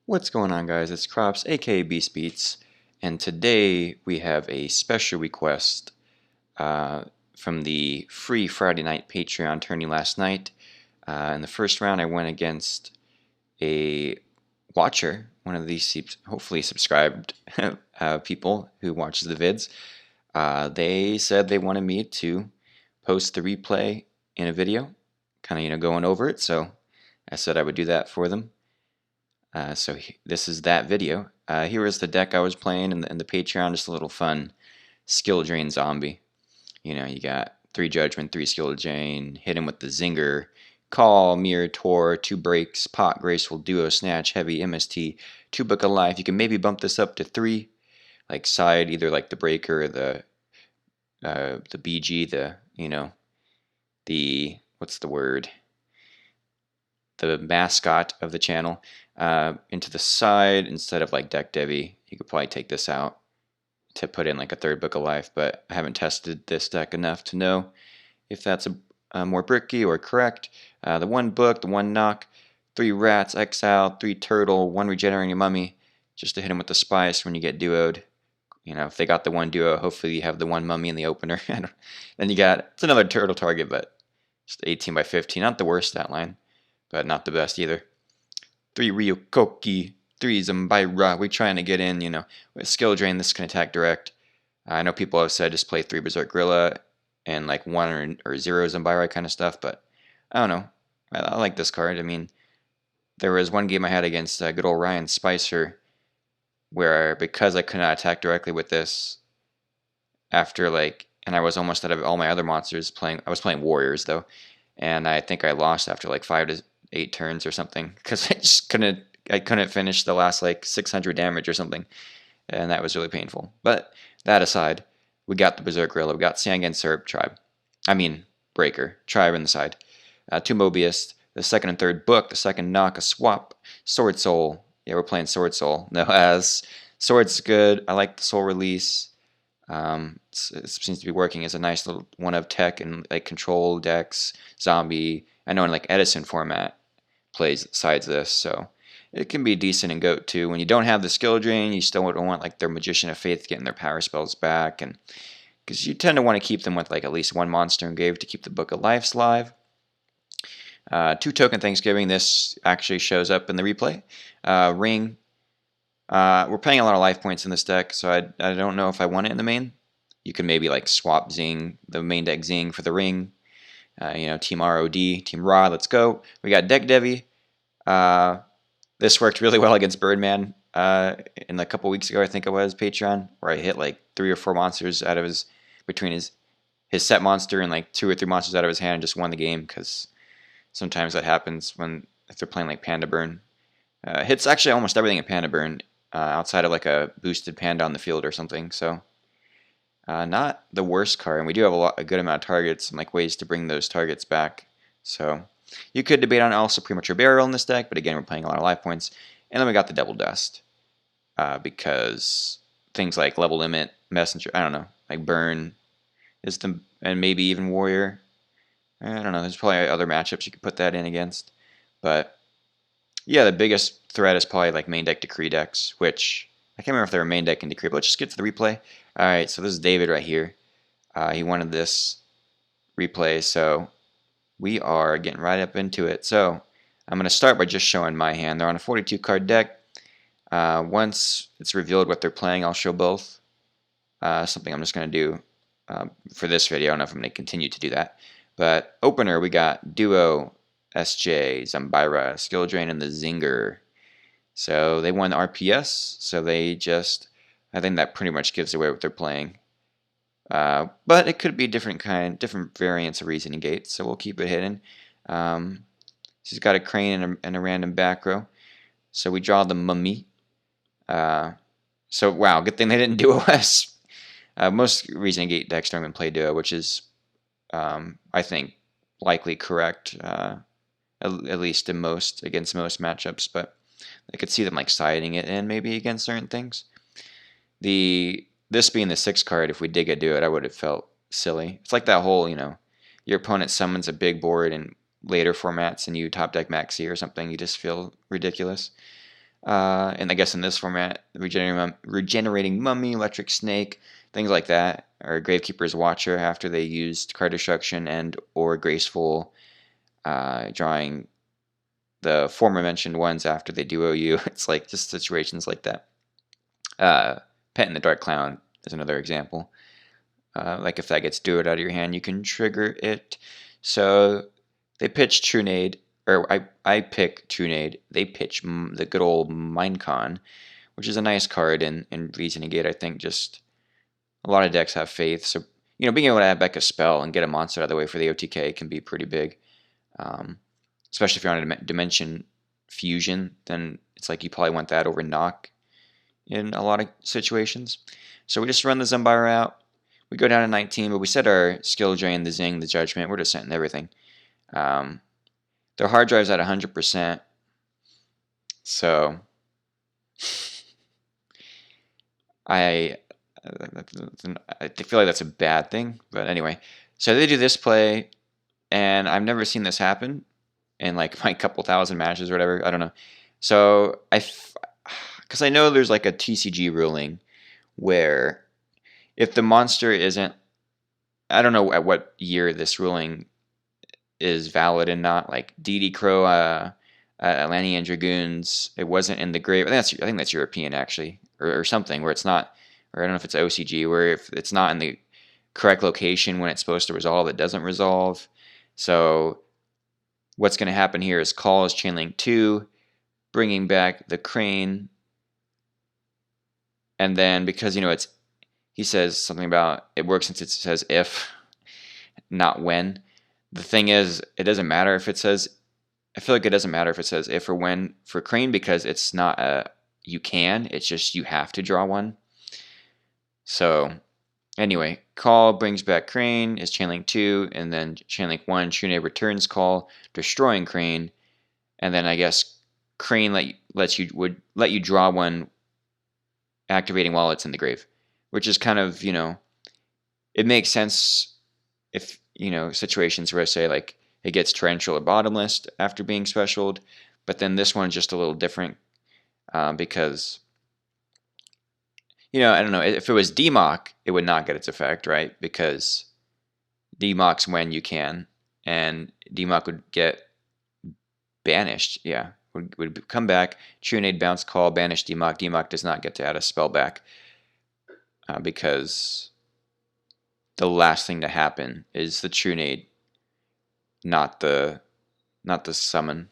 What's going on, guys? It's Crops, aka Beast Beats, and today we have a special request from the free Friday night Patreon tourney last night. In the first round, I went against a watcher, one of these hopefully subscribed people who watches the vids. They said they wanted me to post the replay in a video, kind of going over it. So I said I would do that for them. This is that video. Here is the deck I was playing in the Patreon, just a little fun skill drain zombie. You got 3 judgment, 3 skill drain, hit him with the zinger, call, mirror, tor, 2 breaks, pot, graceful, duo, snatch, heavy, MST, 2 book of life. You can maybe bump this up to 3, like side, either like the breaker or the BG, the what's the word? The mascot of the channel, into the side instead of like deck Devi. You could probably take this out to put in like a 3rd book of life, but I haven't tested this deck enough to know if that's a more bricky or correct. The 1 book, the 1 knock, 3 rats, exile, 3 turtle, 1 regenerating mummy, just to hit him with the spice when you get duoed. If they got the 1 duo, hopefully you have the 1 mummy in the opener. Then you got, it's another turtle target, but just 18 by 15, not the worst stat line, but not the best either. 3 Ryokoki, 3 Zambaira. We're trying to get in, with skill drain, this can attack direct. I know people have said just play 3 Berserk Gorilla and like 1 or 0 Zambaira kind of stuff, but I don't know. I like this card. I mean, there was one game I had against good old Ryan Spicer where, because I could not attack directly with this after and I was almost out of all my other monsters I was playing warriors though, and I think I lost after like 5 to 8 turns or something, because I couldn't finish the last like 600 damage or something, and that was really painful. But that aside, we got the Berserk Gorilla, we got Sangan Syrup Breaker Tribe in the side, 2 Mobius, the 2nd and 3rd book, the 2nd knock, a swap, Sword Soul. Yeah, we're playing Sword Soul. No, as Sword's good. I like the Soul Release. It seems to be working as a nice little one of tech and like control decks, zombie. I know in like Edison format plays sides this, so it can be decent in GOAT too. When you don't have the skill drain, you still don't want like their Magician of Faith getting their power spells back, and because you tend to want to keep them with like at least 1 monster in grave to keep the Book of Lives live. 2 Token Thanksgiving. This actually shows up in the replay. Ring. We're paying a lot of life points in this deck, so I don't know if I want it in the main. You can maybe like swap Zing, the main deck Zing for the ring. Team ROD, Team Raw, let's go. We got deck Devi. This worked really well against Birdman in a couple weeks ago, I think it was, Patreon, where I hit like 3 or 4 monsters out of between his set monster and like 2 or 3 monsters out of his hand, and just won the game, because sometimes that happens if they're playing like Panda Burn. Hits actually almost everything in Panda Burn, outside of like a boosted Panda on the field or something, so not the worst card, and we do have a good amount of targets and like ways to bring those targets back. So you could debate on also Premature Burial in this deck, but again, we're playing a lot of life points. And then we got the Devil Dust, because things like Level Limit, Messenger, I don't know, like Burn and maybe even Warrior. I don't know, there's probably other matchups you could put that in against. But yeah, the biggest threat is probably like main deck Decree decks, which I can't remember if they were main deck in Decree, but let's just get to the replay. Alright, so this is David right here. He wanted this replay, so we are getting right up into it. So I'm going to start by just showing my hand. They're on a 42 card deck. Once it's revealed what they're playing, I'll show both. Something I'm just going to do for this video. I don't know if I'm going to continue to do that. But opener, we got Duo, SJ, Zambaira, Skill Drain, and the Zinger. So they won RPS, so I think that pretty much gives away what they're playing. But it could be different variants of Reasoning Gate, so we'll keep it hidden. She's got a Crane and a random back row. So we draw the Mummy. So wow, good thing they didn't do OS. Most Reasoning Gate decks don't even play Duo, which is, I think, likely correct, at least against most matchups, but I could see them like siding it in maybe against certain things. This being the 6th card, if we did get Duo, I would have felt silly. It's like that whole, your opponent summons a big board in later formats and you top deck Maxi or something, you just feel ridiculous. And I guess in this format, regenerating mummy, electric snake, things like that, or Gravekeeper's Watcher after they used card destruction and or graceful, drawing the former mentioned ones after they duo you. It's like just situations like that. Pet in the Dark Clown is another example. Like if that gets duoed out of your hand, you can trigger it. So they pitch Trunade, or I pick Trunade. They pitch the good old Minecon, which is a nice card in Reasoning Gate. I think just a lot of decks have faith. So, being able to add back a spell and get a monster out of the way for the OTK can be pretty big. Especially if you're on a Dimension Fusion, then it's like you probably want that over Knock in a lot of situations. So we just run the Zumbire out. We go down to 19, but we set our skill drain, the Zing, the Judgment. We're just setting everything. Their hard drive's at 100%. So I feel like that's a bad thing. But anyway, so they do this play, and I've never seen this happen in like my couple thousand matches or whatever. I don't know. So because I know there's like a TCG ruling where if the monster isn't, I don't know at what year this ruling is valid and not, like DD Crow, Atlantean Dragoons, it wasn't in the grave. I think that's European actually, or something where it's not, or I don't know if it's OCG, where if it's not in the correct location when it's supposed to resolve, it doesn't resolve. So what's going to happen here is call is Chainlink 2, bringing back the Crane, and then because he says something about it works since it says if, not when. The thing is, it doesn't matter if it says, I feel like it doesn't matter if it says if or when for Crane, because it's not you can, it's just you have to draw one. So anyway, call brings back Crane, is Chainlink 2, and then Chainlink 1, Trunade returns call, destroying Crane, and then I guess Crane would let you draw one, activating while it's in the grave, which is kind of, it makes sense if, situations where, say, like, it gets torrential or bottomless after being specialed, but then this one's just a little different because, I don't know, if it was Demock, it would not get its effect, right? Because Demock's when you can, and Demock would get banished, would come back, Trunade bounce call, banish Demock. Demock does not get to add a spell back because the last thing to happen is the Trunade, not the summon.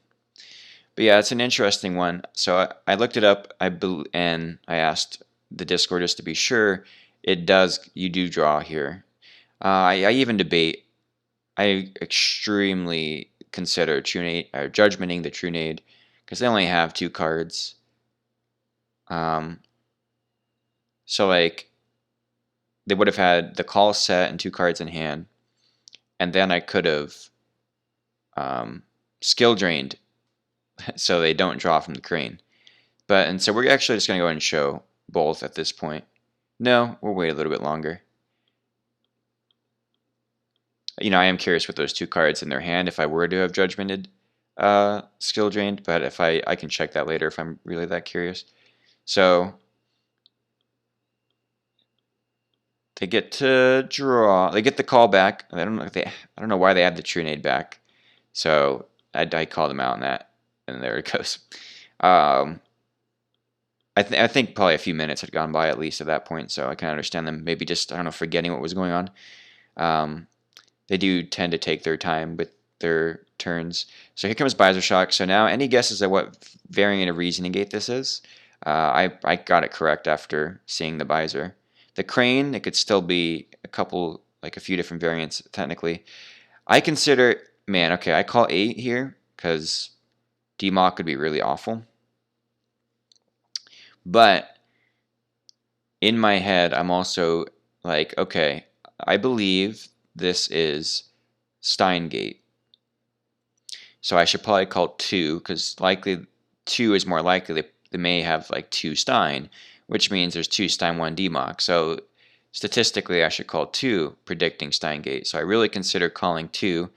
But yeah, it's an interesting one. So I looked it up, and I asked the Discord just to be sure. You do draw here. I even debate. I extremely consider Trunade or Judgmenting the Trunade because they only have 2 cards. So like they would have had the call set and 2 cards in hand, and then I could have skill drained so they don't draw from the Crane. And so we're actually just going to go ahead and show both at this point. No, we'll wait a little bit longer. I am curious with those 2 cards in their hand if I were to have Judgmented skill drained, but if I can check that later if I'm really that curious. So they get to draw. They get the call back. I don't know why they had the Trunade back. So I called them out on that, and there it goes. I think probably a few minutes had gone by at least at that point, so I can understand them maybe just, I don't know, forgetting what was going on. They do tend to take their time with their turns. So here comes Visor Shock. So now, any guesses at what variant of Reasoning Gate this is? I got it correct after seeing the Visor. The Crane, it could still be a few different variants technically. I consider, I call 8 here because Demock would be really awful. But in my head, I'm also like, okay, I believe this is Stein Gate. So I should probably call 2 because likely 2 is more likely they may have like 2 Stein, which means there's 2 Stein, 1 Demock. So statistically, I should call 2, predicting Stein Gate. So I really consider calling 2.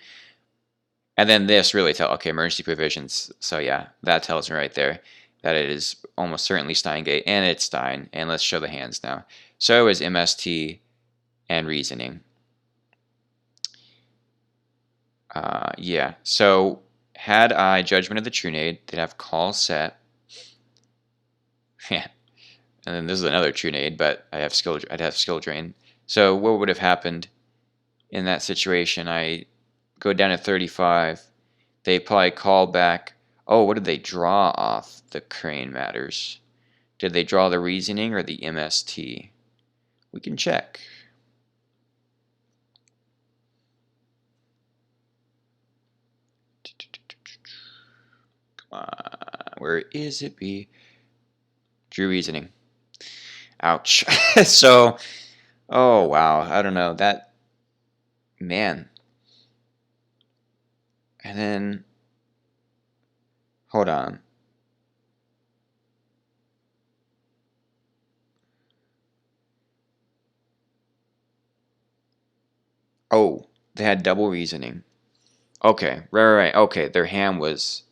And then this really okay, emergency provisions. So yeah, that tells me right there. that it is almost certainly Stein gate, and it's Stein. And let's show the hands now. So it was MST and reasoning. Yeah, so had I Judgment of the Trunade, they'd have call set. Yeah, and then this is another Trunade, but I'd have skill drain. So what would have happened in that situation? I go down to 35. They probably call back. Oh, what did they draw off the Crane Matters? Did they draw the reasoning or the MST? We can check. Come on, where is it? Be Drew reasoning. Ouch. So, oh wow, I don't know that, man. And then, hold on. Oh, they had double reasoning. Okay, right. Okay, their hand was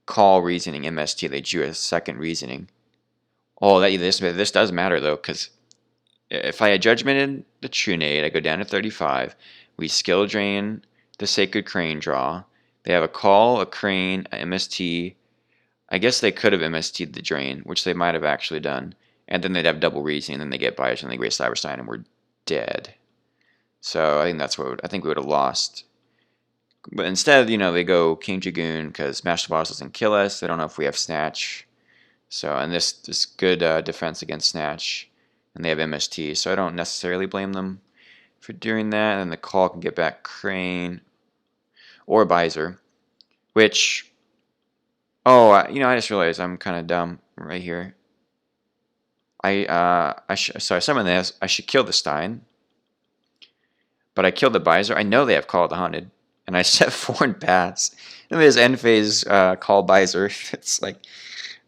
call reasoning MST. They drew a second reasoning. Oh, this does matter though, because if I had judgmented the Trunade, I go down to 35. We skill drain the Sacred Crane draw. They have a call, a crane, a MST. I guess they could have MST'd the drain, which they might have actually done. And then they'd have double reasoning, and then they get biased and they Great Cyberstein, and we're dead. So I think that's what I think we would have lost. But instead, they go King Dragoon because Master Boss doesn't kill us. They don't know if we have Snatch. So, and this good defense against Snatch. And they have MST, so I don't necessarily blame them for doing that. And then the call can get back Crane or Visor, which, I just realized I'm kind of dumb right here. So I summon this. I should kill the Stein, but I killed the Visor. I know they have Call of the Haunted, and I set 4 and pass. And there's end phase Call Visor. It's like,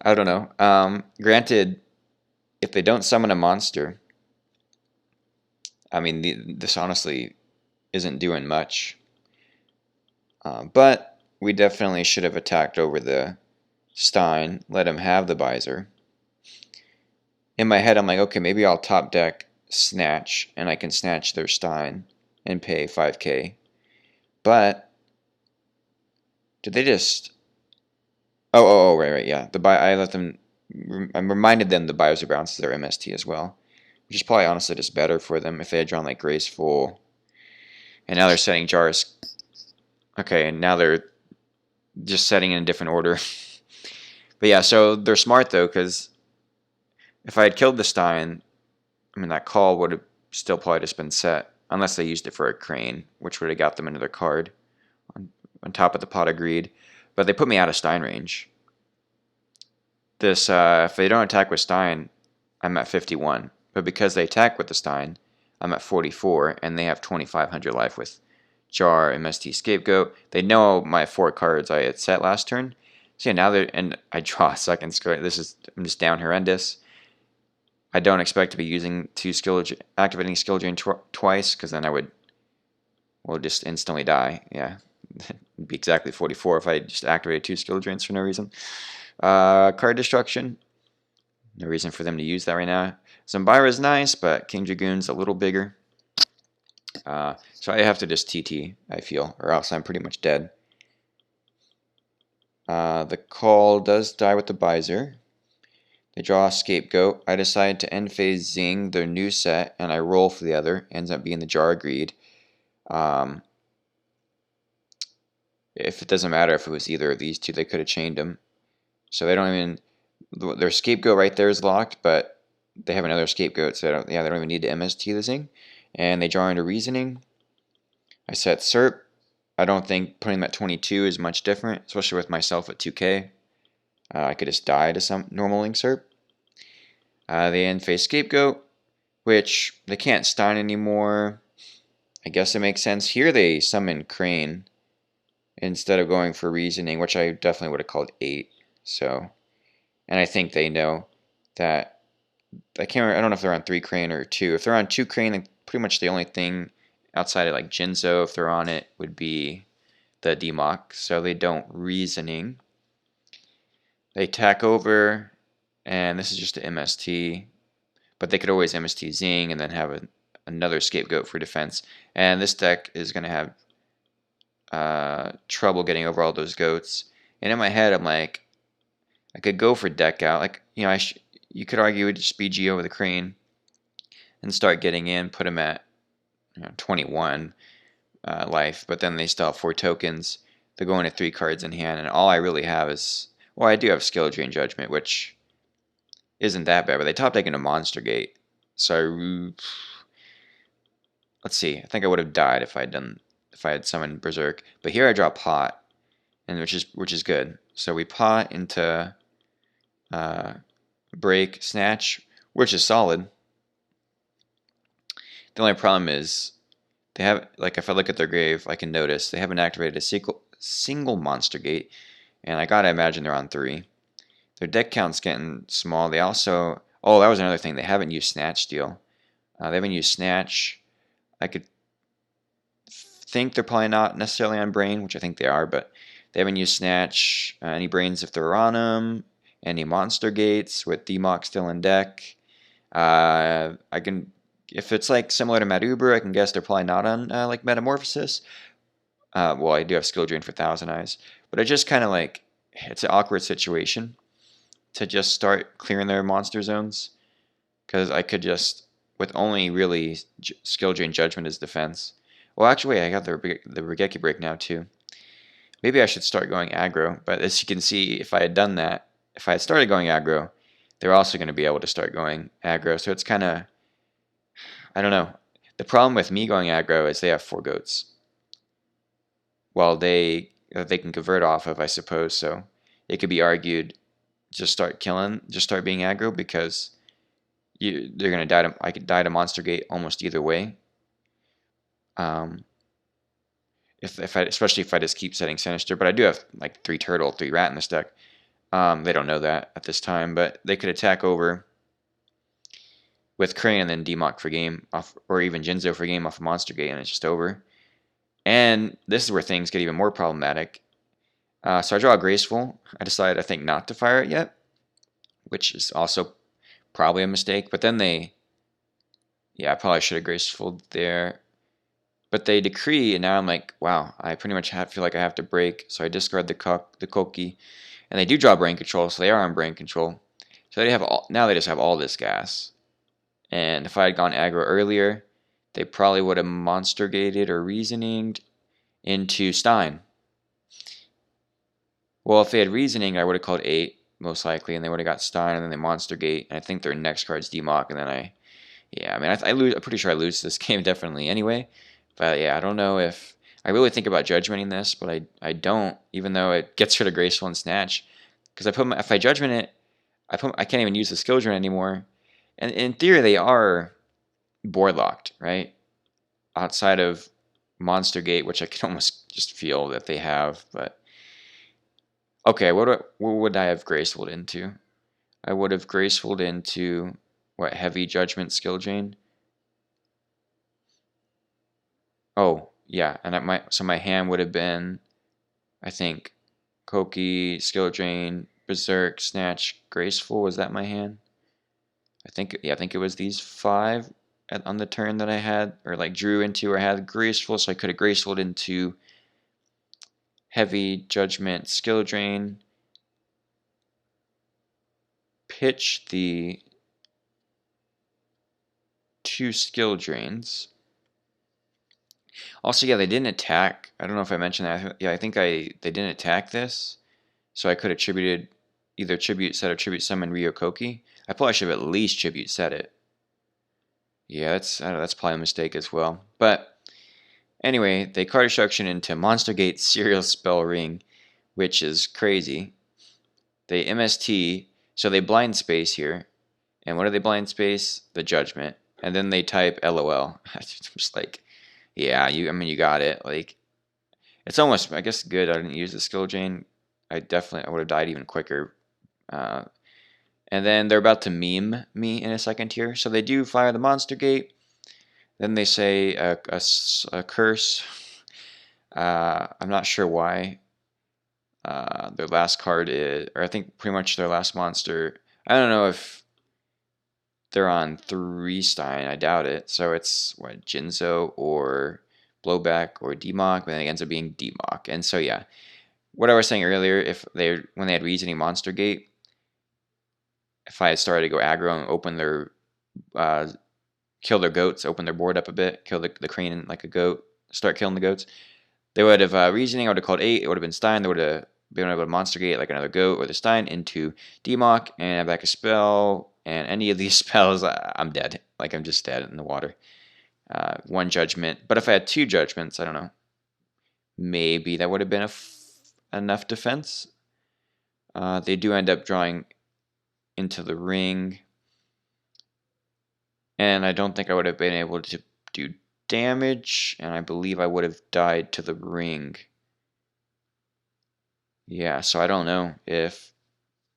I don't know. Granted, if they don't summon a monster, I mean, this honestly isn't doing much. But we definitely should have attacked over the Stein, let him have the Visor. In my head, I'm like, okay, maybe I'll top deck Snatch, and I can snatch their Stein and pay 5k. But did they just... right, yeah. I let them... I reminded them the Visor bounces their MST as well, which is probably honestly just better for them if they had drawn like Graceful. And now they're setting Jars. Okay, and now they're just setting in a different order. But yeah, so they're smart though, because if I had killed the Stein, I mean, that call would have still probably just been set, unless they used it for a Crane, which would have got them another card on top of the Pot of Greed. But they put me out of Stein range. This, if they don't attack with Stein, I'm at 51. But because they attack with the Stein, I'm at 44, and they have 2,500 life with Jar, MST, Scapegoat. They know my 4 cards I had set last turn. So yeah, now and I draw a second skill. I'm just down horrendous. I don't expect to be using activating skill drain twice, because then I would, just instantly die. Yeah, it'd be exactly 44 if I just activated 2 skill drains for no reason. Card destruction. No reason for them to use that right now. Zambira's nice, but King Dragoon's a little bigger. So I have to just TT, I feel, or else I'm pretty much dead. The call does die with the Visor. They draw a Scapegoat. I decide to end phase Zing, their new set, and I roll for the other. Ends up being the Jar of Greed. If it doesn't matter if it was either of these two, they could have chained them. So they don't even... Their Scapegoat right there is locked, but they have another Scapegoat, so they don't even need to MST the Zing. And they draw into Reasoning. I set SERP. I don't think putting them at 22 is much different, especially with myself at 2k. I could just die to some normal Link SERP. They end phase Scapegoat, which they can't Stein anymore. I guess it makes sense. Here they summon Crane instead of going for Reasoning, which I definitely would have called 8. So, and I think they know that... I don't know if they're on 3 Crane or 2. If they're on 2 Crane, then pretty much the only thing outside of like Jinzo, if they're on it, would be the Democ. So they don't Reasoning. They tack over, and this is just an MST, but they could always MST Zing and then have another scapegoat for defense. And this deck is going to have trouble getting over all those goats. And in my head, I'm like, I could go for deck out. Like, you know, you could argue it would just be G over the Crane and start getting in, put him at 21 life, but then they still have 4 tokens. They're going to 3 cards in hand, and all I really have is, well, I do have Skill Drain Judgment, which isn't that bad, but they top deck into Monster Gate. So let's see. I think I would have died if I had summoned Berserk. But here I draw Pot, and which is good. So we pot into Break, Snatch, which is solid. The only problem is they have, like, if I look at their grave, I can notice they haven't activated a single Monster Gate, and I gotta imagine they're on 3. Their deck count's getting small. They also, oh, that was another thing. They haven't used Snatch Steal. They haven't used Snatch. I could think they're probably not necessarily on Brain, which I think they are, but they haven't used Snatch. Any Brains if they're on them. Any Monster Gates with D-Mock still in deck. I can, if it's like similar to Maduber, I can guess they're probably not on like Metamorphosis. Well, I do have Skill Drain for Thousand Eyes, but I just kind of like, it's an awkward situation to just start clearing their monster zones, because I could just, with only really Skill Drain Judgment as defense. Well, actually, wait, I got the Regeki Break now too. Maybe I should start going aggro, but as you can see, if I had done that, if I had started going aggro, they're also going to be able to start going aggro, so it's kind of, I don't know. The problem with me going aggro is they have 4 goats. Well, they can convert off of, I suppose, so it could be argued, just start being aggro, because they're gonna die to, I could die to Monster Gate almost either way. Especially if I just keep setting Sinister, but I do have like 3 Turtle, 3 Rat in this deck. They don't know that at this time, but they could attack over with Crane and then D-Mock for game off, or even Jinzo for game off of Monster Gate, and it's just over. And this is where things get even more problematic. So I draw a Graceful. I decided, I think, not to fire it yet, which is also probably a mistake. But then I probably should have Graceful there. But they decree, and now I'm like, wow, I pretty much feel like I have to break. So I discard the Koki, and they do draw Brain Control, so they are on Brain Control. So now they just have all this gas. And if I had gone aggro earlier, they probably would have Monster Gated or Reasoninged into Stein. Well, if they had Reasoning, I would have called 8, most likely, and they would have got Stein, and then they Monster Gate, and I think their next card's D-Mock, and then I lose. I'm pretty sure I lose this game definitely anyway. But yeah, I don't know if I really think about judgmenting this, but I don't, even though it gets rid of Graceful and Snatch, because if I judgment it, I can't even use the Skill Drain anymore. And in theory, they are board locked, right? Outside of Monster Gate, which I can almost just feel that they have. But okay, what would I have Gracefuled into? I would have Gracefuled into what, Heavy Judgment Skill Drain? Oh yeah, and so my hand would have been, I think, Koki, Skill Drain, Berserk, Snatch, Graceful. Was that my hand? I think it was these 5 on the turn that I had, or like drew into, or had Graceful, so I could have Graceful into Heavy Judgment, Skill Drain, pitch the 2 Skill Drains. Also, yeah, they didn't attack. I don't know if I mentioned that. Yeah, I think they didn't attack this, so I could have either Tribute Set or Tribute Summon Ryokoki. I probably should have at least Tribute Set it. Yeah, that's probably a mistake as well. But anyway, they card destruction into Monster Gate Serial Spell Ring, which is crazy. They MST, so they blind space here. And what do they blind space? The Judgment. And then they type LOL. I'm just like, yeah, you got it. Like, it's almost, I guess, good I didn't use the Skill Drain. I would have died even quicker. And then they're about to meme me in a second here. So they do fire the Monster Gate. Then they say a curse. I'm not sure why. Their last card is, or I think pretty much their last monster. I don't know if they're on 3 Stein. I doubt it. So it's what, Jinzo or Blowback or Demok, but then it ends up being Demok. And so yeah, what I was saying earlier, if when they had Reasoning Monster Gate, if I had started to go aggro and open their kill their goats, open their board up a bit, kill the crane like a goat, start killing the goats, they would have Reasoning. I would have called 8. It would have been Stein. They would have been able to Monster Gate like another goat or the Stein into Demok and have back a spell. And any of these spells, I'm dead. Like I'm just dead in the water. 1 judgment. But if I had 2 judgments, I don't know. Maybe that would have been enough defense. They do end up drawing into the ring. And I don't think I would have been able to do damage. And I believe I would have died to the ring. Yeah, so I don't know if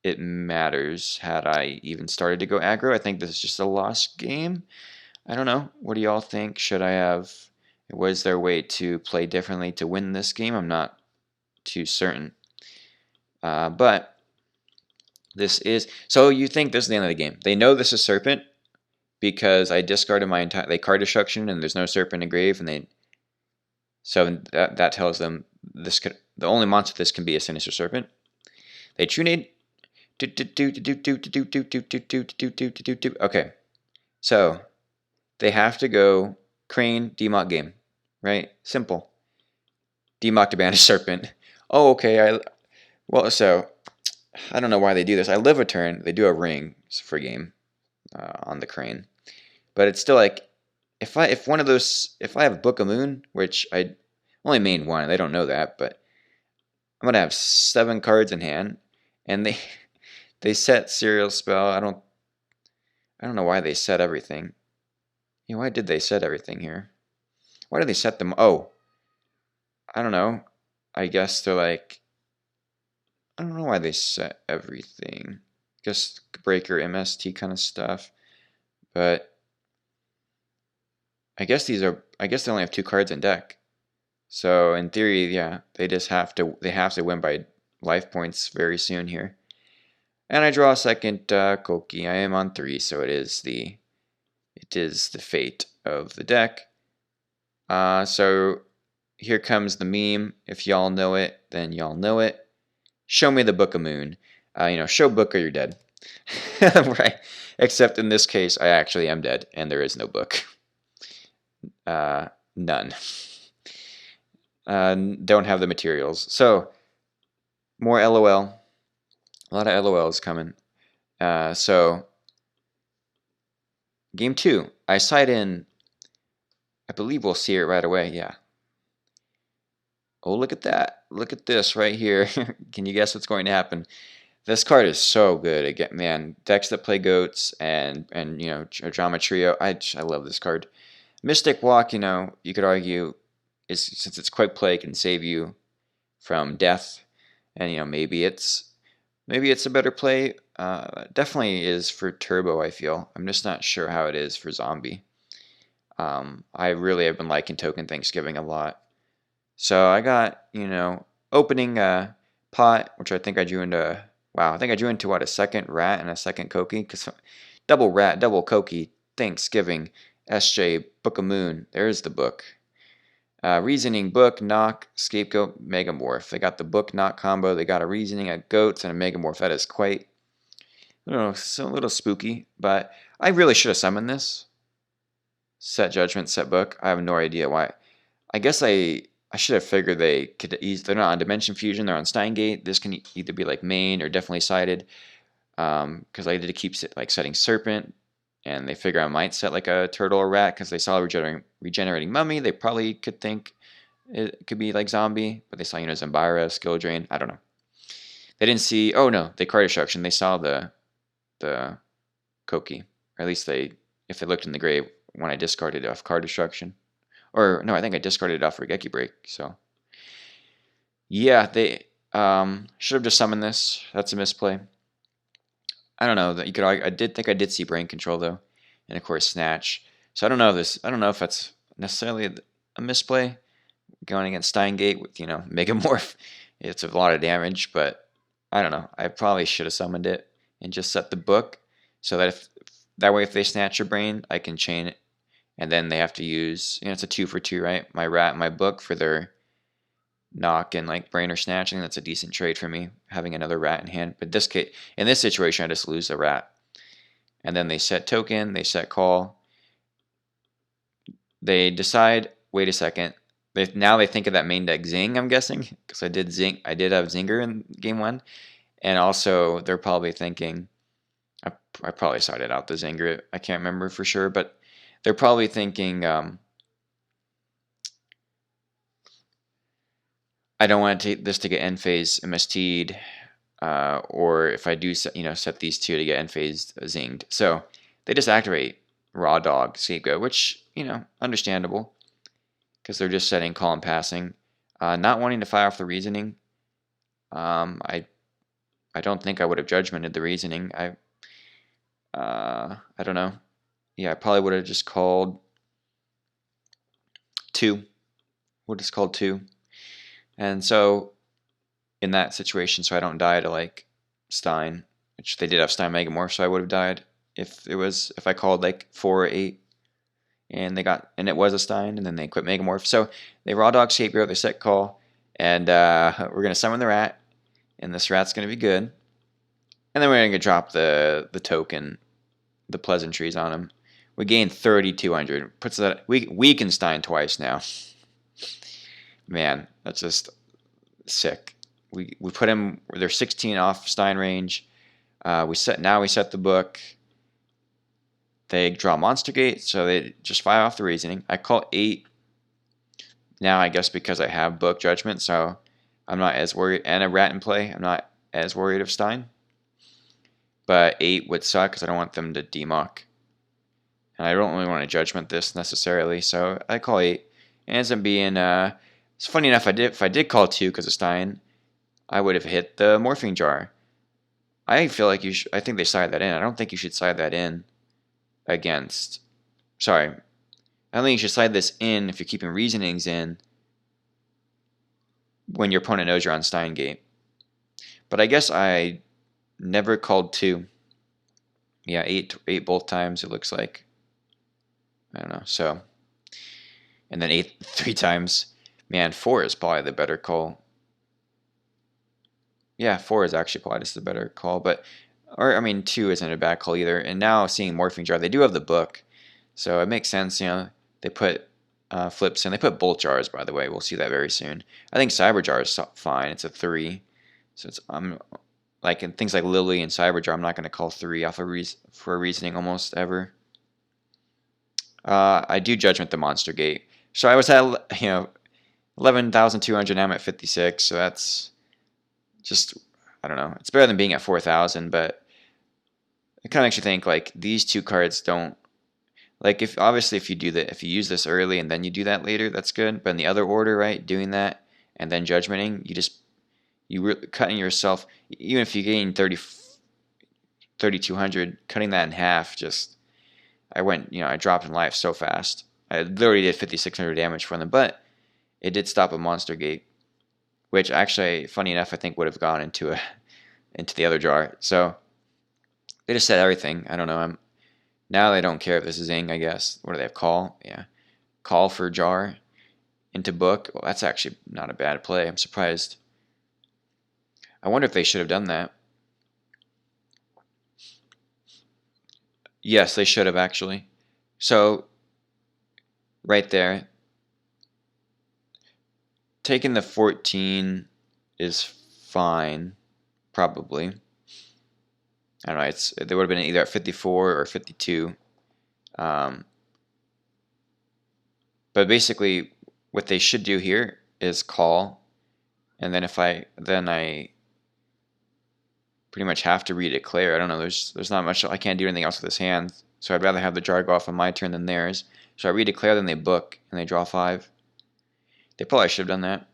it matters had I even started to go aggro. I think this is just a lost game. I don't know. What do y'all think? Should I have... Was there a way to play differently to win this game? I'm not too certain. But this is... So you think this is the end of the game. They know this is Serpent because I discarded my entire... They card destruction and there's no Serpent in grave. And they... So that tells them this could... The only monster this can be a Sinister Serpent. They Trunade. Okay. So they have to go Crane, Demok game. Right? Simple. Demok to banish Serpent. Oh, okay. Well, so I don't know why they do this. I live a turn. They do a ring for game on the Crane. But it's still like if I have Book of Moon, which I only main 1, they don't know that, but I'm gonna have 7 cards in hand, and they set Serial Spell. I don't know why they set everything. You know, why did they set everything here? Why did they set them? Oh, I don't know. I guess they're like, I don't know why they set everything. Just Breaker, MST kind of stuff. But I guess they only have 2 cards in deck. So in theory, yeah, they have to win by life points very soon here. And I draw a second Koki. I am on 3, so it is the fate of the deck. So here comes the meme. If y'all know it, then y'all know it. Show me the Book of Moon. Show book or you're dead. Right. Except in this case, I actually am dead, and there is no book. None. Don't have the materials. So, more LOL. A lot of LOLs coming. So, game 2. I side in. I believe we'll see it right away. Yeah. Oh, look at that. Look at this right here. Can you guess what's going to happen? This card is so good. Again, man, decks that play goats and Drama Trio. I love this card. Mystic Walk, you could argue, since it's quick play, can save you from death, and maybe it's a better play. Definitely is for Turbo. I feel. I'm just not sure how it is for Zombie. I really have been liking Token Thanksgiving a lot. So I got opening pot, which I think I drew into. Wow, I think I drew into a second rat and a second Koki, because double rat, double Koki, Thanksgiving, SJ, Book of Moon. There's the book. Reasoning, book, knock, scapegoat, megamorph. They got the book knock combo. They got a reasoning, a goats, and a megamorph. That is quite, I don't know, so a little spooky, but I really should have summoned this. Set judgment, set book. I have no idea why. I guess I should have figured they could they're not on Dimension Fusion, they're on Steingate. This can either be like main or definitely sided. Because I did keep setting Serpent, and they figure I might set like a turtle or rat because they saw regenerating mummy. They probably could think it could be like zombie, but they saw Zambara, skill drain. I don't know. They didn't see. Oh no, they card destruction. They saw the Koki, or at least if they looked in the grave when I discarded it off card destruction. Or, no, I think I discarded it off for Regeki Break, so. Yeah, they should have just summoned this. That's a misplay. I don't know. I did think I did see Brain Control, though. And, of course, Snatch. So I don't know if that's necessarily a misplay. Going against Steingate with, Megamorph It's a lot of damage, but I don't know. I probably should have summoned it and just set the book so that that way if they snatch your brain, I can chain it, and then they have to use, it's a 2 for 2, right? My rat and my book for their knock and like brain or snatching. That's a decent trade for me, having another rat in hand. But in this situation, I just lose a rat. And then they set token, they set call. They decide, wait a second. Now they think of that main deck Zing, I'm guessing, because I did have Zinger in game 1. And also they're probably thinking, I probably sided out the Zinger. I can't remember for sure, but they're probably thinking, I don't want this to get end phase MST'd, or if I do set these two to get end phase zinged. So they just activate Raw Dog Scapegoat, which, understandable, because they're just setting call and passing. Not wanting to fire off the reasoning. I don't think I would have judgmented the reasoning. I don't know. Yeah, I probably would have just called 2. Would have just called 2. And so in that situation, so I don't die to like Stein, which they did have Stein Megamorph, so I would have died if I called like 4 or 8 and it was a Stein, and then they quit Megamorph. So they Raw Dog Scapegoat, they set call, and we're gonna summon the rat, and this rat's gonna be good. And then we're gonna drop the token, the pleasantries on him. We gain 3,200. Puts that we can Stein twice now. Man, that's just sick. We put him. They're 16 off Stein range. We set the book. They draw Monster Gate, so they just fire off the reasoning. I call 8 now, I guess, because I have book judgment, so I'm not as worried. And a rat in play, I'm not as worried of Stein. But 8 would suck because I don't want them to demock, and I don't really want to judgment this necessarily. So I call 8. It ends up being. It's funny enough. If I did call 2 because of Stein, I would have hit the Morphing Jar. I feel like I think they side that in. I don't think you should side that in against. Sorry. I don't think you should side this in if you're keeping reasonings in when your opponent knows you're on Stein Gate. But I guess I never called 2. Yeah, 8 both times, it looks like. I don't know. So, and then 8 3 times. Man, 4 is probably the better call. Yeah, 4 is actually probably just the better call, 2 isn't a bad call either. And now seeing Morphing Jar, they do have the book, so it makes sense. They put flips in. They put Bolt Jars, by the way. We'll see that very soon. I think Cyber Jar is fine. It's a 3, so it's like in things like Lily and Cyber Jar, I'm not going to call 3 off for a reasoning almost ever. I do judgment the Monster Gate, so I was at 11,200. Now I'm at 56, so that's just, I don't know. It's better than being at 4,000, but it kind of makes you think like these 2 cards don't, like if you if you use this early and then you do that later, that's good. But in the other order, right, doing that and then judgmenting, you're cutting yourself. Even if you gain 3,200, cutting that in half, I dropped in life so fast. I literally did 5,600 damage from them, but it did stop a Monster Gate, which actually, funny enough, I think would have gone into the other jar. So they just said everything. I don't know. Now they don't care if this is Zing, I guess. What do they have? Call? Yeah. Call for jar into book. Well, that's actually not a bad play. I'm surprised. I wonder if they should have done that. Yes, they should have actually. So right there, taking the 14 is fine, probably. I don't know. They would have been either at 54 or 52. But basically, what they should do here is call, and then I pretty much have to redeclare. I don't know. There's not much. I can't do anything else with this hand, so I'd rather have the jar go off on my turn than theirs. So I redeclare, then they book, and they draw 5. They probably should have done that.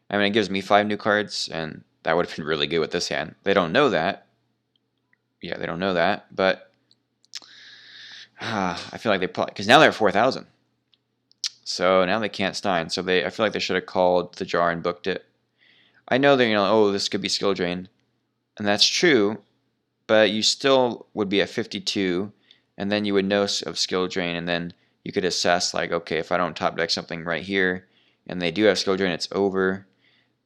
I mean, it gives me 5 new cards, and that would have been really good with this hand. They don't know that. Yeah, they don't know that, but I feel like they probably, because now they're at 4,000. So now they can't Stein. So I feel like they should have called the jar and booked it. I know that, oh, this could be skill drain, and that's true, but you still would be at 52, and then you would know of skill drain, and then you could assess, like, okay, if I don't top deck something right here, and they do have skill drain, it's over,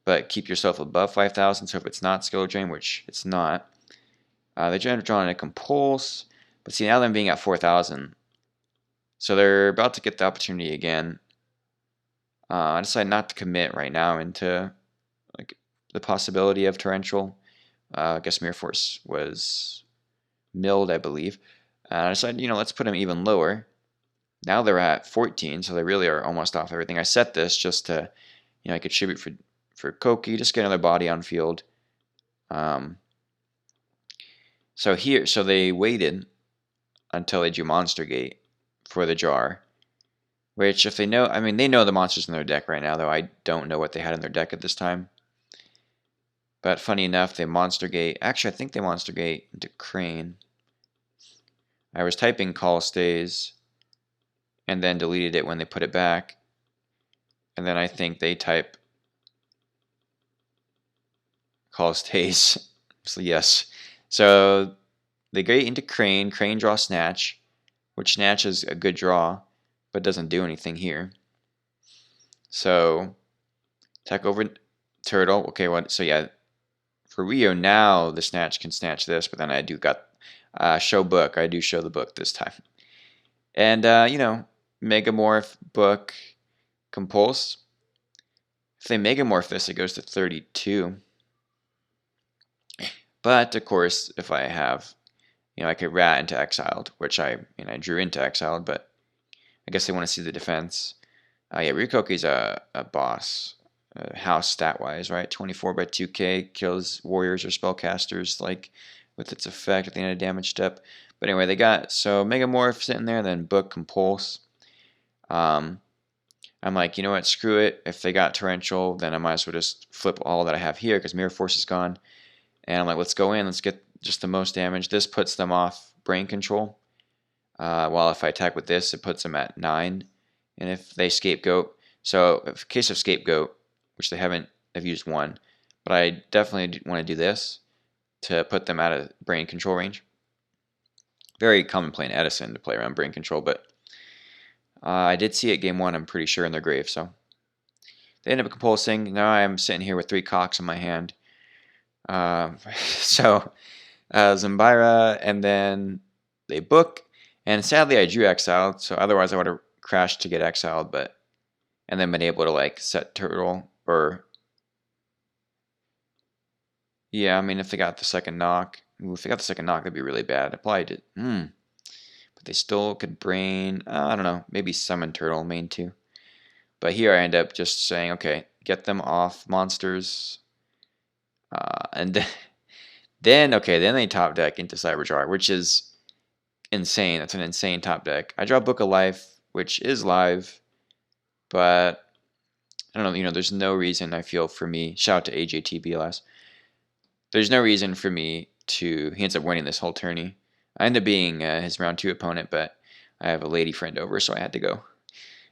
but keep yourself above 5,000, so if it's not skill drain, which it's not, they're drawing a compulse, but see, now them being at 4,000, so they're about to get the opportunity again. I decided not to commit right now into like the possibility of torrential. I guess Mirror Force was milled, I believe. I decided, let's put them even lower. Now they're at 14, so they really are almost off everything. I set this just to, I could tribute for Koki, just get another body on field. So they waited until they drew Monster Gate for the jar. Which, if they know, they know the monsters in their deck right now, though I don't know what they had in their deck at this time. But funny enough, they Monster Gate. Actually, I think they Monster Gate into Crane. I was typing Call Stays, and then deleted it when they put it back. And then I think they type Call Stays. So yes. So they Gate into Crane. Crane draw Snatch, which Snatch is a good draw, but doesn't do anything here. So attack over Turtle. Okay, what? So yeah, for Rio now the Snatch can snatch this, but then I do got show book. I do show the book this time, and Megamorph book Compulse. If they Megamorph this, it goes to 32. But of course, if I have, I could rat into Exiled, which I drew into Exiled, but I guess they want to see the defense. Yeah, Ryukoki's a boss. House stat-wise, right? 24 by 2k kills warriors or spellcasters, like, with its effect at the end of damage step. But anyway, they got, so Megamorph sitting there, then book Compulse. I'm like, you know what, screw it. If they got Torrential, then I might as well just flip all that I have here, because Mirror Force is gone. And I'm like, let's go in, let's get just the most damage. This puts them off Brain Control. While if I attack with this, it puts them at 9. And if they Scapegoat, so in case of Scapegoat, which they've used one, but I definitely want to do this to put them out of Brain Control range. Very common play in Edison to play around Brain Control, but I did see it game 1, I'm pretty sure, in their grave, so they end up compulsing. Now I'm sitting here with 3 cocks in my hand. So Zambira, and then they book, and sadly I drew Exiled, so otherwise I would have crashed to get Exiled, and then been able to like set Turtle, or yeah, if they got the second knock, if they got the second knock, that'd be really bad. I probably did, but they still could Brain, I don't know, maybe summon Turtle main 2. But here I end up just saying, okay, get them off monsters, and then they top deck into Cyberjar, which is insane. That's an insane top deck. I draw Book of Life, which is live, but I don't know, there's no reason, I feel, for me, shout out to AJTBLS, there's no reason for me he ends up winning this whole tourney. I end up being his round 2 opponent, but I have a lady friend over, so I had to go.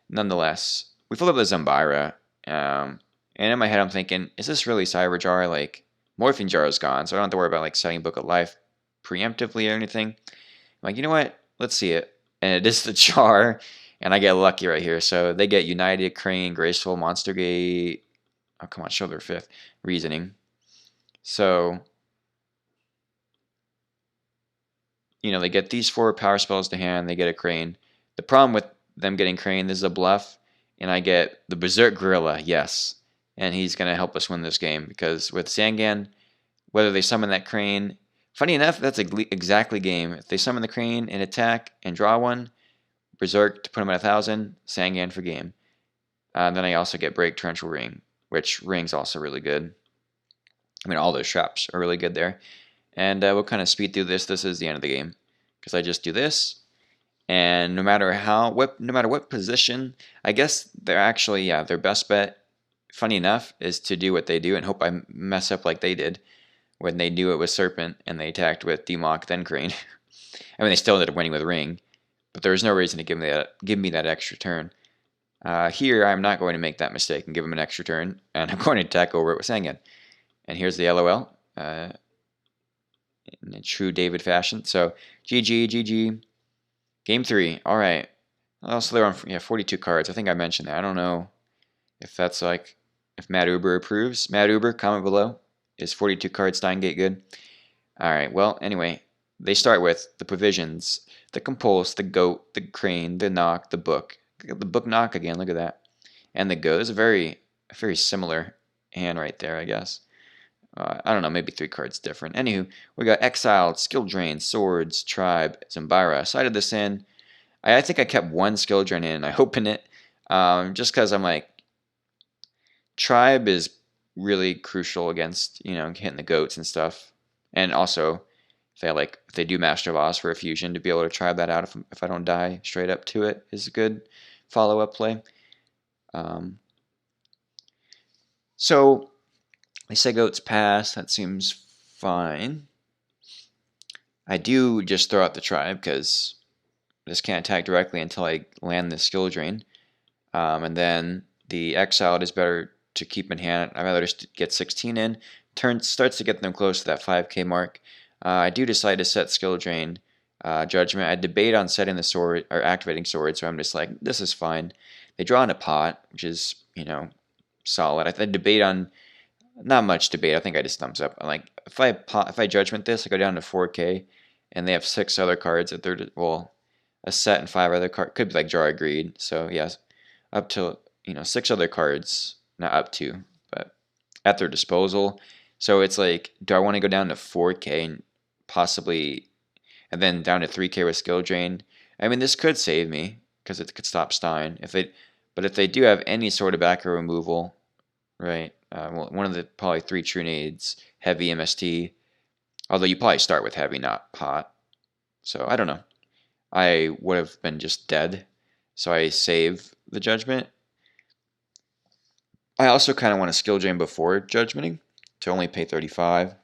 Nonetheless, we filled up the Zambira, and in my head I'm thinking, is this really Cyberjar? Like, Morphing Jar is gone, so I don't have to worry about like setting Book of Life preemptively or anything. I'm like, you know what? Let's see it. And it is the Jar, and I get lucky right here. So they get United, Crane, Graceful, Monster Gate. Oh, come on, show their 5th. Reasoning. So, they get these 4 power spells to hand. They get a Crane. The problem with them getting Crane, this is a bluff, and I get the Berserk Gorilla, yes. And he's going to help us win this game, because with Sangan, whether they summon that Crane, funny enough, that's exactly game. If they summon the Crane and attack and draw one, Berserk to put him at 1,000, Sangan for game. Then I also get Break, Torrential Ring, which Ring's also really good. All those traps are really good there. And we'll kind of speed through this. This is the end of the game, because I just do this. And no matter what position, I guess they're actually, their best bet, funny enough, is to do what they do and hope I mess up like they did when they knew it was Serpent and they attacked with Demok then Crane. They still ended up winning with Ring, but there was no reason to give me that extra turn. Here, I'm not going to make that mistake and give him an extra turn, and I'm going to attack over it with Sangan. And here's the LOL in a true David fashion. So GG. Game 3. All right. Also, they're on 42 cards. I think I mentioned that. I don't know if that's like if Matt Uber approves. Matt Uber, comment below. Is 42 card Steingate good? All right. Well, anyway, they start with the provisions, the compulse, the goat, the crane, the knock, the book. The book knock again. Look at that. And the goat. It's a very similar hand right there, I guess. I don't know, maybe 3 cards different. Anywho, we got Exiled, Skill Drain, Swords, Tribe, Zambira. I sided this in. I think I kept 1 Skill Drain in. I opened it just because I'm like, Tribe is really crucial against, hitting the goats and stuff. And also, if they do Master Boss for a fusion, to be able to tribe that out if I don't die straight up to it is a good follow-up play. So they say goats pass. That seems fine. I do just throw out the tribe because this can't attack directly until I land the skill drain. And then the exiled is better to keep in hand. I'd rather just get 16 in. Turn starts to get them close to that 5k mark. I do decide to set skill drain judgment. I debate on setting the sword or activating sword, so I'm just like, this is fine. They draw in a pot, which is solid. I debate on not much debate. I think I just thumbs up. I'm like, if I judgment this, I go down to 4k, and they have 6 other cards at their a set and 5 other cards. Could be like Jar of Greed. So yes, up to 6 other cards, not up to, but at their disposal. So it's like, do I want to go down to 4k and possibly, and then down to 3k with skill drain? I mean, this could save me because it could stop Stein but if they do have any sort of backer removal, right? Well, one of the probably 3 true nades, heavy MST. Although you probably start with heavy, not pot. So I don't know. I would have been just dead. So I save the judgment. I also kind of want to skill drain before judgmenting to only pay 35.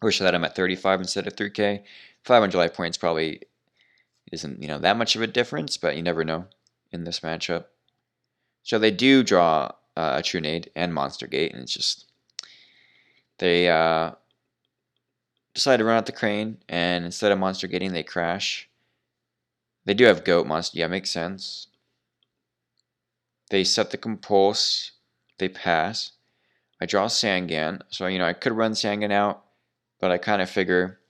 Wish that I'm at 35 instead of 3k. 500 life points probably isn't that much of a difference, but you never know in this matchup. So they do draw a true nade and monster gate, and it's just they decide to run out the crane, and instead of monster gating, they crash. They do have goat monster. Yeah, makes sense. They set the compulse. They pass. I draw Sangan. So, I could run Sangan out, but I kind of figure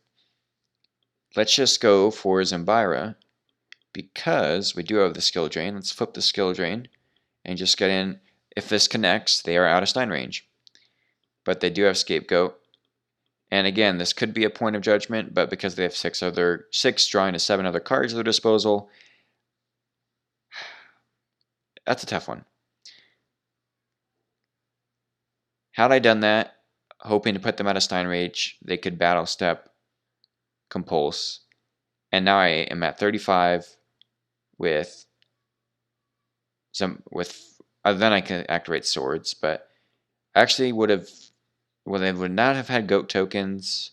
let's just go for Zambira because we do have the skill drain. Let's flip the skill drain and just get in. If this connects, they are out of Stein range. But they do have Scapegoat. And again, this could be a point of judgment, but because they have 6 drawing to 7 other cards at their disposal, that's a tough one. Had I done that, hoping to put them out of Stein Rage, they could battle step Compulse. And now I am at 35 with then I can activate swords, but actually they would not have had goat tokens.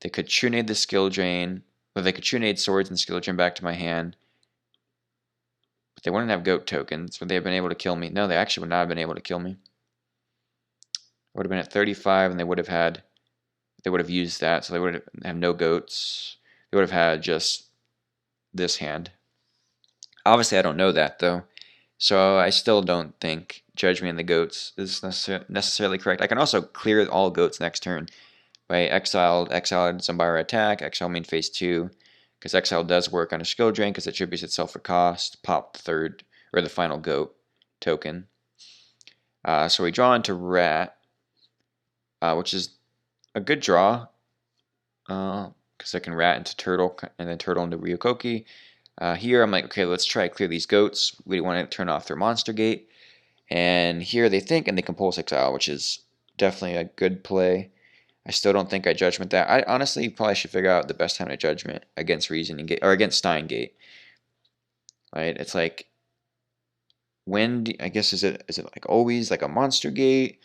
They could true nade the skill drain, or they could true nade swords and skill drain back to my hand. But they wouldn't have goat tokens. Would they have been able to kill me? No, they actually would not have been able to kill me. I would have been at 35, and they would have used that, so they would have no goats. They would have had just this hand. Obviously, I don't know that, though. So I still don't think Judge Me and the Goats is necessarily correct. I can also clear all goats next turn by exiled Zambira attack, exile main phase 2, because exile does work on a skill drain because it attributes itself for cost, pop the third, or the final goat token. So we draw into Rat, which is a good draw, because I can Rat into Turtle, and then Turtle into Ryokoki. Here I'm like, okay, let's try to clear these goats. We want to turn off their monster gate. And here they think, and they compulse exile, which is definitely a good play. I still don't think I judgment that. I honestly probably should figure out the best time to judgment against Reasoning Gate, or against Stein Gate. Right? It's like, I guess, is it like always like a monster gate?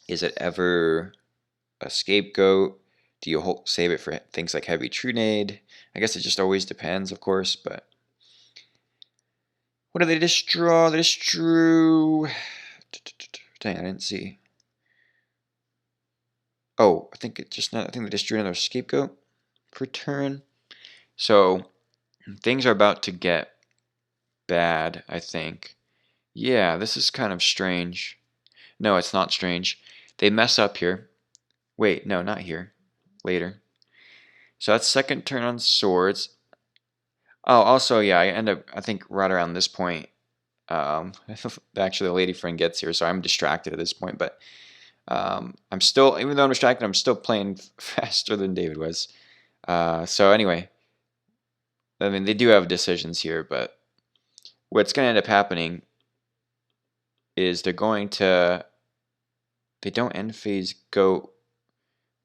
Is it ever a scapegoat? Do you save it for things like heavy Trunade? I guess it just always depends, of course, but what do they just draw? They just drew Dang, I didn't see. Oh, I think they just drew another scapegoat per turn. So things are about to get bad, I think. Yeah, this is kind of strange. No, it's not strange. They mess up here. Wait, no, not here. Later. So that's second turn on swords. Oh, also, yeah, I end up, I think, right around this point. Actually, the lady friend gets here, so I'm distracted at this point. But I'm still, even though I'm distracted, I'm still playing faster than David was. So anyway, I mean, they do have decisions here, but what's going to end up happening is they don't end phase go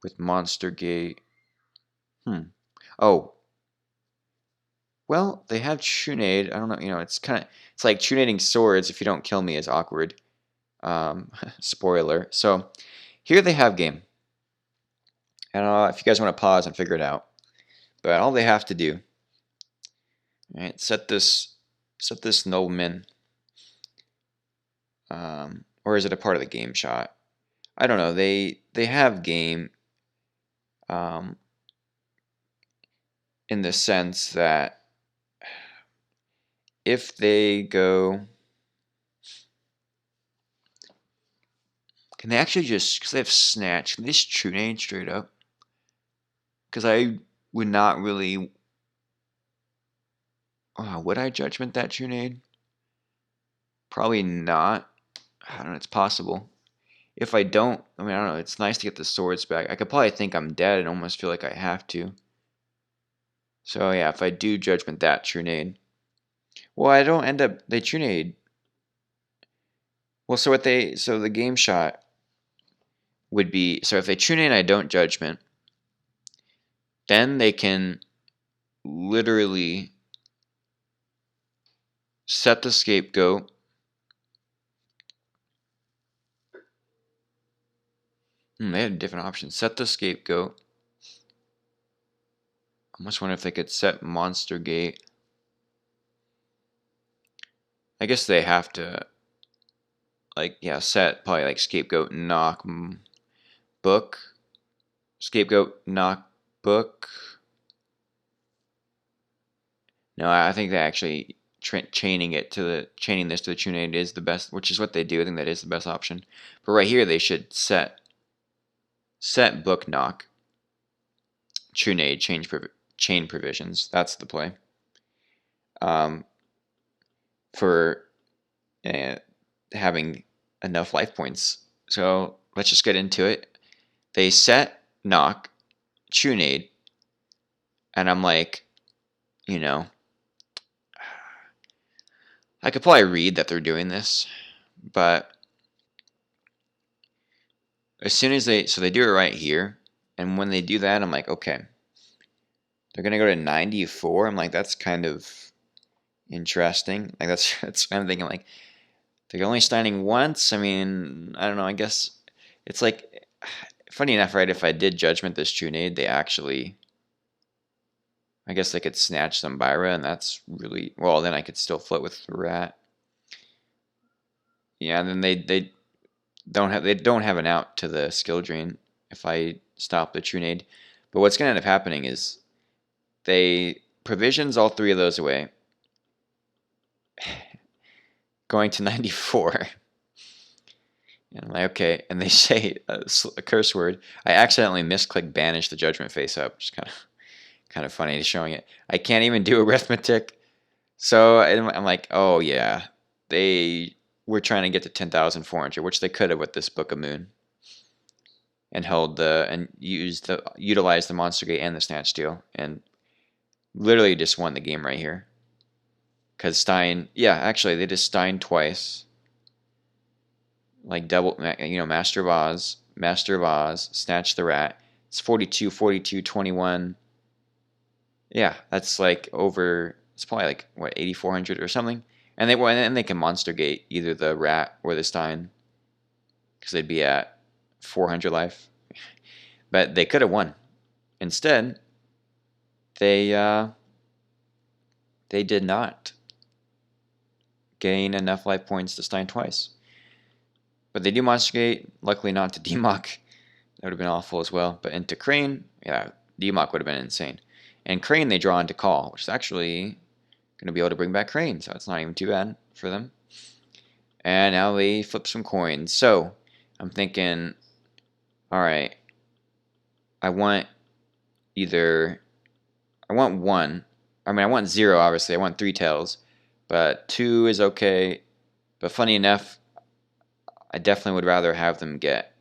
with Monster Gate. Oh, well, they have Trunade. I don't know, it's like Trunading swords if you don't kill me is awkward. Spoiler. So here they have game. And if you guys want to pause and figure it out. But all they have to do, right, set this nobleman. Or is it a part of the game shot? I don't know. They have game in the sense that if they go, can they actually just, because they have snatch, can they just Trunade straight up? Because I would not really, would I judgment that Trunade? Probably not. I don't know, it's possible. If I don't, I mean, I don't know, it's nice to get the swords back. I could probably think I'm dead and almost feel like I have to. So yeah, if I do judgment that Trunade. Well, I don't end up, they Trunade. Well, so the game shot would be, so if they Trunade and I don't judgment, then they can literally set the scapegoat. They had different options. Set the scapegoat. I almost wonder if they could set Monster Gate. I guess they have to, set probably like scapegoat knock book. Scapegoat knock book. No, I think they actually chaining this to the Trunade is the best, which is what they do. I think that is the best option. But right here, they should set book knock. Trunade chain provisions. That's the play. For having enough life points. So let's just get into it. They set knock, Trunade, and I'm like, I could probably read that they're doing this, but as soon as they do it right here, and when they do that, I'm like, okay, they're gonna go to 94. I'm like, that's kind of interesting. Like that's I'm thinking like they're only Steining once. I mean, I don't know. I guess it's like funny enough, right? If I did judgment this Trunade, they actually, I guess they could snatch some Byra, and that's really well. Then I could still float with the rat. Yeah, and then they don't have an out to the skill drain if I stop the Trunade. But what's gonna end up happening is they provisions all three of those away, going to 94. And I'm like, okay, and they say a curse word. I accidentally misclick banish the judgment face up, which is kind of funny showing it. I can't even do arithmetic. So I'm like, oh yeah, they were trying to get to 10,400, which they could have with this Book of Moon, and utilized the Monster Gate and the Snatch Steal, and literally just won the game right here. Because Stein, yeah, actually they just Stein twice, like double, Master Vaz, Snatch the Rat. It's 42, 42, 21. Yeah, that's like over. It's probably like what 8,400 or something. And they can Monster Gate either the Rat or the Stein, because they'd be at 400 life. But they could have won. Instead, they did not gain enough life points to Stein twice. But they do Monster Gate. Luckily not to Demock. That would have been awful as well. But into Crane, yeah, Demock would have been insane. And Crane they draw into Call, which is actually going to be able to bring back Crane, so it's not even too bad for them. And now they flip some coins. So I'm thinking, all right, I want one. I mean, I want 0, obviously. I want 3 tails. But 2 is okay. But funny enough, I definitely would rather have them get...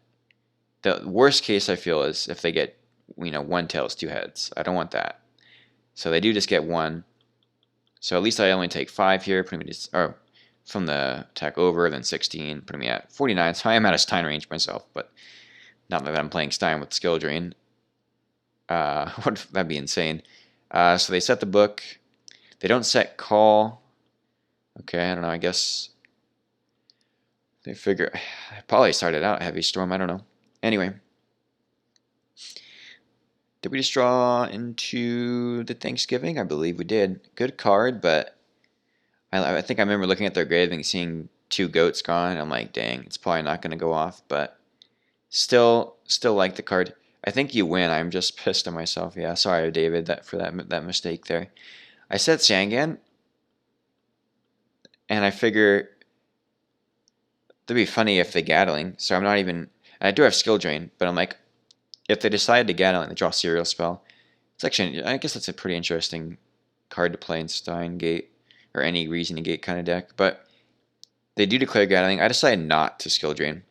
The worst case, I feel, is if they get, 1 tails, 2 heads. I don't want that. So they do just get 1. So at least I only take 5 here, putting me from the attack over, then 16, putting me at 49. So I am out of Stein range myself, but not that I'm playing Stein with skill drain. That'd be insane. So they set the book. They don't set Call. Okay, I don't know. I guess they figure. I probably started out Heavy Storm. I don't know. Anyway. Did we just draw into the Thanksgiving? I believe we did. Good card, but I think I remember looking at their grade and seeing 2 goats gone. I'm like, dang, it's probably not going to go off, but still like the card. I think you win. I'm just pissed at myself. Yeah, sorry, David, for that mistake there. I said Sangan, and I figure it'd be funny if they Gatling. So I'm not even. And I do have skill drain, but I'm like, if they decide to Gatling, they draw Serial Spell. It's actually, I guess that's a pretty interesting card to play in Stein Gate or any Reasoning Gate kind of deck. But they do declare Gatling. I decided not to skill drain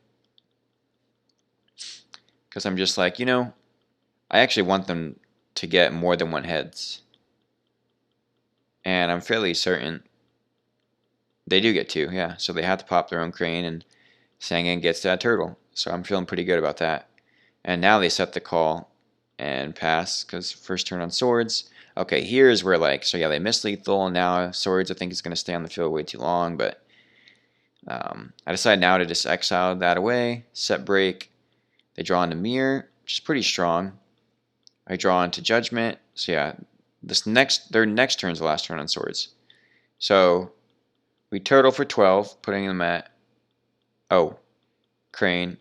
because I'm just like, I actually want them to get more than 1 heads, and I'm fairly certain they do get 2. Yeah, so they have to pop their own Crane, and Sangan gets that turtle. So I'm feeling pretty good about that. And now they set the Call and pass because first turn on Swords. Okay, here's where so yeah, they miss lethal, and now Swords I think is going to stay on the field way too long, but I decided now to just exile that away, set break. They draw into Mirror, which is pretty strong. I draw into Judgment, so yeah, their next turn's the last turn on Swords. So we turtle for 12, putting them at, Crane.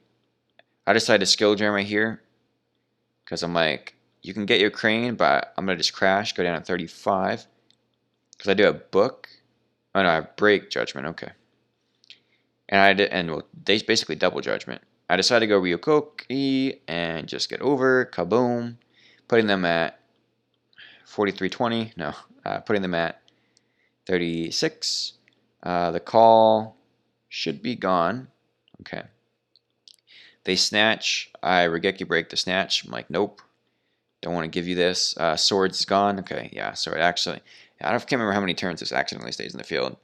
I decided to skill jam right here because I'm like, you can get your Crane, but I'm going to just crash, go down to 35 because I do have Book. Oh no, I have Break Judgment, okay. And they basically double Judgment. I decided to go Ryokoki and just get over, kaboom, putting them at 4320, no, putting them at 36. The Call should be gone, okay. They snatch. I Regeki break the snatch. I'm like, nope. Don't want to give you this. Swords is gone. Okay, yeah. So it actually, I can't remember how many turns this accidentally stays in the field.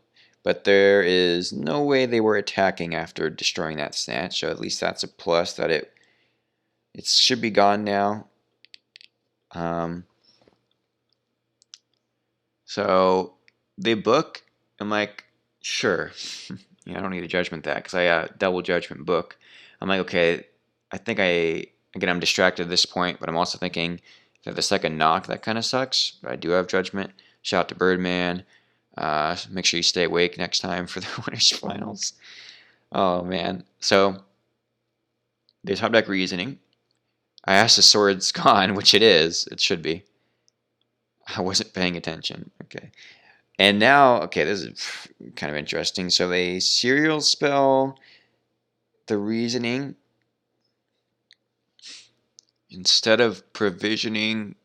But there is no way they were attacking after destroying that snatch. So at least that's a plus that it should be gone now. So they book. I'm like, sure. Yeah, I don't need to judgment that because I double judgment book. I'm like, okay, I think I'm distracted at this point, but I'm also thinking that the second knock, that kind of sucks. But I do have judgment. Shout out to Birdman. Make sure you stay awake next time for the winners finals. Oh, man. So, they top deck Reasoning. I asked the Sword's gone, which it is. It should be. I wasn't paying attention. Okay. And now, okay, this is kind of interesting. So they Serial Spell the Reasoning instead of provisioning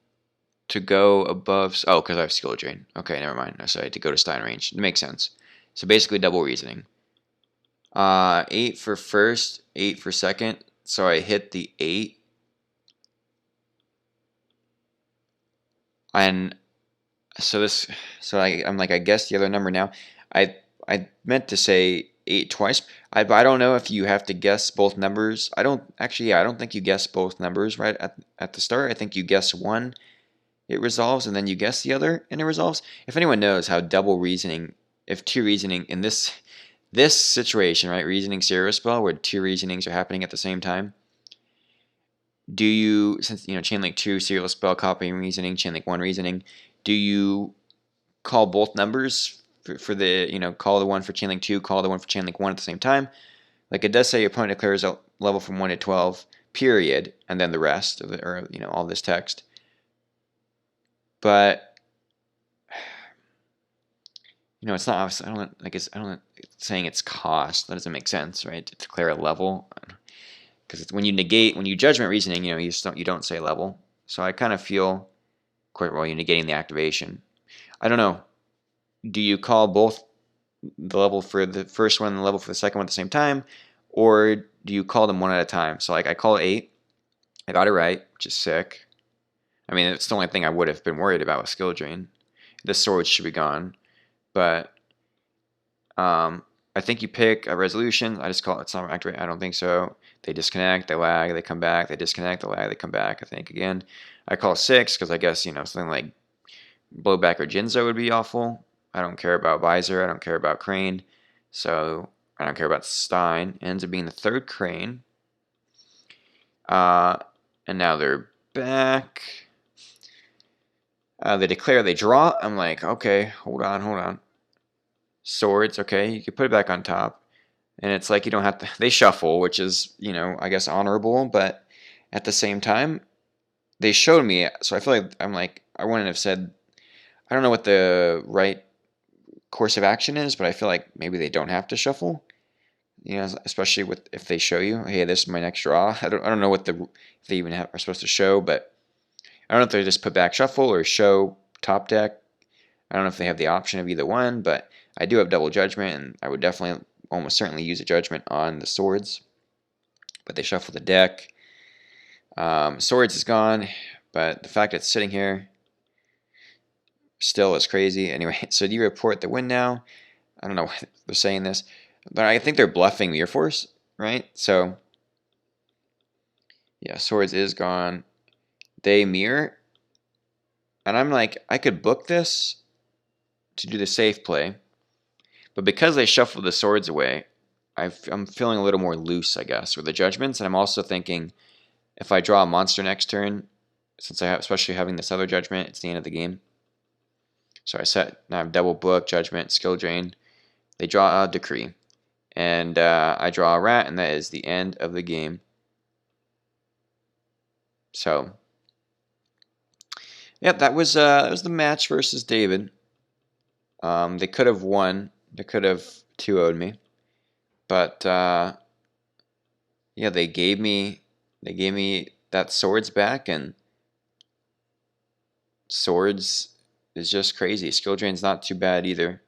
to go above. Oh, because I have Skill Drain. Okay, never mind. I decided to go to Stein range. It makes sense. So basically, double Reasoning. 8 for first, 8 for second. So I hit the 8. And so I'm like, I guess the other number now. I meant to say 8 twice. I don't know if you have to guess both numbers. I don't think you guess both numbers right at the start. I think you guess one, it resolves, and then you guess the other, and it resolves. If anyone knows how double reasoning, if 2 reasoning in this situation, right, reasoning serial spell where 2 reasonings are happening at the same time, do you, since chain link 2 serial spell copying reasoning, chain link 1 reasoning, do you call both numbers for the call the one for chain link 2, call the one for chain link 1 at the same time, Like it does say your opponent declares a level from 1 to 12, period, and then the rest of it, or all this text. But it's not obvious. I don't it's saying it's cost. That doesn't make sense, right? To declare a level, because when you judgment reasoning, you don't say level. So I kind of feel, quite well, you're negating the activation. I don't know. Do you call both the level for the first one and the level for the second one at the same time, or do you call them one at a time? So like I call 8, I got it right, which is sick. I mean, it's the only thing I would have been worried about with skill drain. The sword should be gone, but I think you pick a resolution. I just call it, it's not activate. I don't think so. They disconnect, they lag, they come back, they disconnect, they lag, they come back. I think again, I call 6 because I guess something like blowback or Jinzo would be awful. I don't care about Visor. I don't care about Crane. So I don't care about Stein. It ends up being the 3rd Crane. And now they're back. They declare, they draw. I'm like, okay, hold on. Swords, okay, you can put it back on top. And it's like you don't have to, they shuffle, which is, I guess honorable, but at the same time, they showed me, so I feel like I wouldn't have said, I don't know what the right course of action is, but I feel like maybe they don't have to shuffle. Especially if they show you, hey, this is my next draw. I don't know what if they even are supposed to show, but I don't know if they just put back shuffle or show top deck. I don't know if they have the option of either one, but I do have double judgment, and I would definitely almost certainly use a judgment on the swords. But they shuffle the deck. Swords is gone, but the fact it's sitting here still is crazy. Anyway, so do you report the win now? I don't know why they're saying this, but I think they're bluffing Mirror Force, right? So, yeah, swords is gone. They mirror, and I'm like, I could book this to do the safe play, but because they shuffled the swords away, I'm feeling a little more loose, I guess, with the judgments, and I'm also thinking if I draw a monster next turn, since especially having this other judgment, it's the end of the game. So now I have double book, judgment, skill drain. They draw a decree, and I draw a rat, and that is the end of the game. So, yep, that was the match versus David. They could have won. They could have 2-0'd me, but yeah, they gave me that swords back, and swords is just crazy. Skill drain's not too bad either.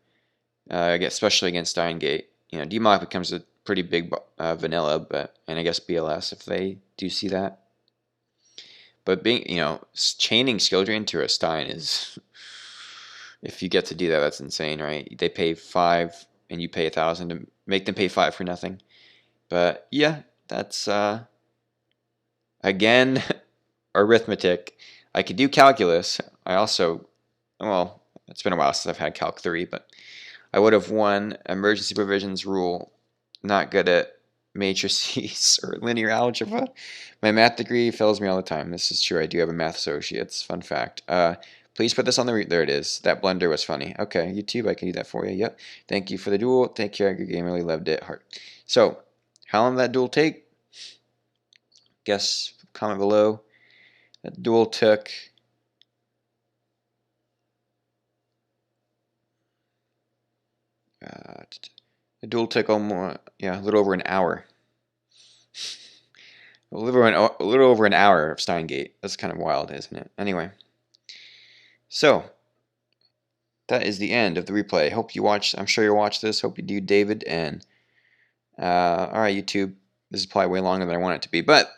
Especially against Stein Gate. DMOC becomes a pretty big vanilla, and I guess BLS if they do see that. But chaining skill drain to a Stein is, if you get to do that, that's insane, right? They pay 5 and you pay 1,000 to make them pay 5 for nothing. But yeah, that's again arithmetic. I could do calculus. I also, well, it's been a while since I've had Calc 3, but I would have won emergency provisions rule. Not good at matrices or linear algebra. My math degree fails me all the time. This is true. I do have a math associate's. Fun fact. Please put this on the there it is. That blender was funny. Okay, YouTube, I can do that for you. Yep. Thank you for the duel. Take care. Good game. Really loved it. Heart. So, how long did that duel take? Guess comment below. That duel took the duel took almost, a little over an hour. A little over an hour of Steingate. That's kind of wild, isn't it? Anyway, so that is the end of the replay. Hope you watch. I'm sure you'll watch this. Hope you do, David. And all right, YouTube. This is probably way longer than I want it to be, but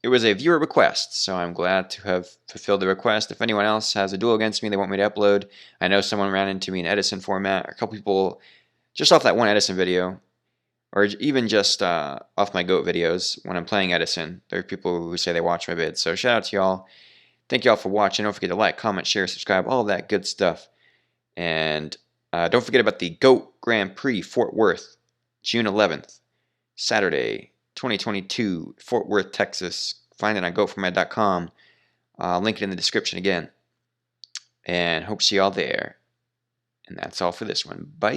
it was a viewer request, so I'm glad to have fulfilled the request. If anyone else has a duel against me they want me to upload, I know someone ran into me in Edison format. A couple people just off that one Edison video, or even just off my GOAT videos when I'm playing Edison. There are people who say they watch my vids. So shout out to y'all. Thank y'all for watching. Don't forget to like, comment, share, subscribe, all of that good stuff. And don't forget about the GOAT Grand Prix Fort Worth, June 11th, Saturday, 2022, Fort Worth, Texas. Find it on goatformat.com. Link it in the description again. And hope to see y'all there. And that's all for this one. Bye.